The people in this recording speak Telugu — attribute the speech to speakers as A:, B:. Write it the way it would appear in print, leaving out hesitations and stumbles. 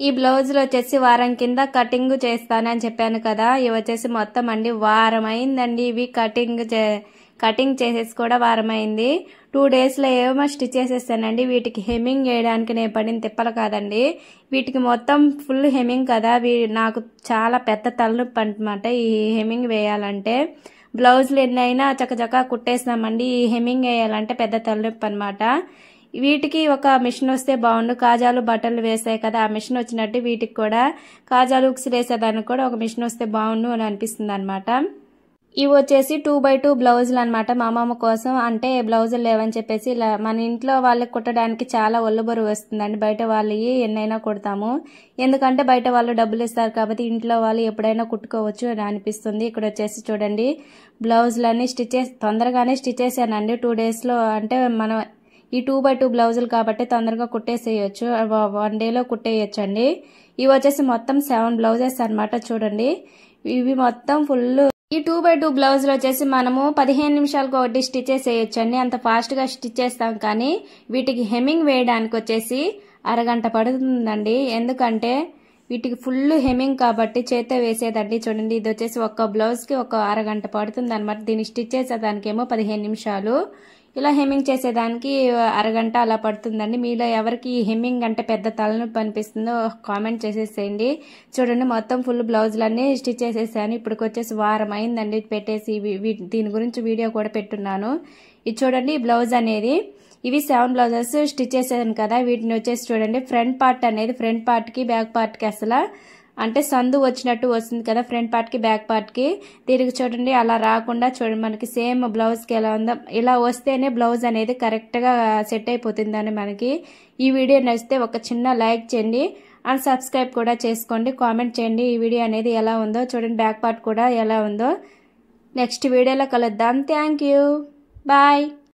A: ఈ బ్లౌజులు వచ్చేసి వారం కింద కటింగ్ చేస్తానని చెప్పాను కదా, ఇవి వచ్చేసి మొత్తం అండి వారం అయిందండి. ఇవి కటింగ్ చేసేసి కూడా వారం అయింది. 2 daysలో ఏమో స్టిచ్ చేసేసానండి. వీటికి హెమ్మింగ్ వేయడానికి నేను పడిన తిప్పలు కాదండి. వీటికి మొత్తం ఫుల్ హెమ్మింగ్ కదా, నాకు చాలా పెద్ద తలనొప్పి అనమాట ఈ హెమ్మింగ్ వేయాలంటే. బ్లౌజులు ఎన్నైనా చకచకా కుట్టేసినామండి, ఈ హెమ్మింగ్ వేయాలంటే పెద్ద తలనొప్పి అనమాట. వీటికి ఒక మిషన్ వస్తే బాగుండు. కాజాలు బట్టలు వేసాయి కదా, ఆ మిషన్ వచ్చినట్టు వీటికి కూడా కాజాలు ఉక్స్ వేసేదానికి కూడా ఒక మిషన్ వస్తే బాగుండు అని అనిపిస్తుంది అనమాట. ఇవి వచ్చేసి 2x2 బ్లౌజులు అనమాట. మా అమ్మమ్మ కోసం, అంటే బ్లౌజులు లేవని చెప్పేసి ఇలా మన ఇంట్లో వాళ్ళకి కుట్టడానికి చాలా ఒళ్ళు బరువు వస్తుందండి. బయట వాళ్ళవి ఎన్నైనా కుడతాము, ఎందుకంటే బయట వాళ్ళు డబ్బులు ఇస్తారు కాబట్టి ఇంట్లో వాళ్ళు ఎప్పుడైనా కుట్టుకోవచ్చు అని అనిపిస్తుంది. ఇక్కడ వచ్చేసి చూడండి బ్లౌజులన్నీ తొందరగానే స్టిచ్ చేశానండి 2 daysలో. అంటే మనం ఈ 2x2 బ్లౌజులు కాబట్టి తొందరగా కుట్టేసేయచ్చు, 1 dayలో కుట్టేయచ్చు అండి. ఇవి వచ్చేసి మొత్తం 7 బ్లౌజెస్ అనమాట. చూడండి ఇవి మొత్తం ఫుల్. ఈ 2x2 బ్లౌజులు వచ్చేసి మనము 15 నిమిషాలకు ఒకటి స్టిచ్ చేసేయచ్చు అండి, అంత ఫాస్ట్ గా స్టిచ్ చేస్తాం. కానీ వీటికి హెమ్మింగ్ వేయడానికి వచ్చేసి అరగంట పడుతుందండి, ఎందుకంటే వీటికి ఫుల్ హెమ్మింగ్ కాబట్టి చేత్తో వేసేదండి. చూడండి ఇది వచ్చేసి ఒక్క బ్లౌజ్ కి ఒక అరగంట పడుతుంది అనమాట. దీన్ని స్టిచ్ చేసేదానికేమో 15 నిమిషాలు, ఇలా హెమ్మింగ్ చేసేదానికి అరగంట అలా పడుతుందండి. మీలో ఎవరికి హెమ్మింగ్ అంటే పెద్ద తలనొప్పి అనిపిస్తుందో కామెంట్ చేసేసేయండి. చూడండి మొత్తం ఫుల్ బ్లౌజులన్నీ స్టిచ్ చేసేసాను. ఇప్పటికి వచ్చేసి వారం అయిందండి పెట్టేసి. దీని గురించి వీడియో కూడా పెట్టున్నాను. ఇది చూడండి ఈ బ్లౌజ్ అనేది, ఇవి 7 బ్లౌజెస్ స్టిచ్ చేసాను కదా. వీటిని వచ్చేసి చూడండి ఫ్రంట్ పార్ట్ అనేది ఫ్రంట్ పార్ట్ కి బ్యాక్ పార్ట్ కి అసలు అంటే సందు వచ్చినట్టు వస్తుంది కదా ఫ్రంట్ పార్ట్ కి బ్యాక్ పార్ట్ కి. దీనికి చూడండి అలా రాకుండా చూడండి మనకి సేమ్ బ్లౌజ్ కి ఎలా ఉందో ఇలా వస్తేనే బ్లౌజ్ అనేది కరెక్ట్ గా సెట్ అయిపోతుందని మనకి. ఈ వీడియో నచ్చితే ఒక చిన్న లైక్ చేయండి అండ్ సబ్స్క్రైబ్ కూడా చేసుకోండి. కామెంట్ చేయండి ఈ వీడియో అనేది ఎలా ఉందో. చూడండి బ్యాక్ పార్ట్ కూడా ఎలా ఉందో. నెక్స్ట్ వీడియోలో కలుద్దాం. Thank you, bye.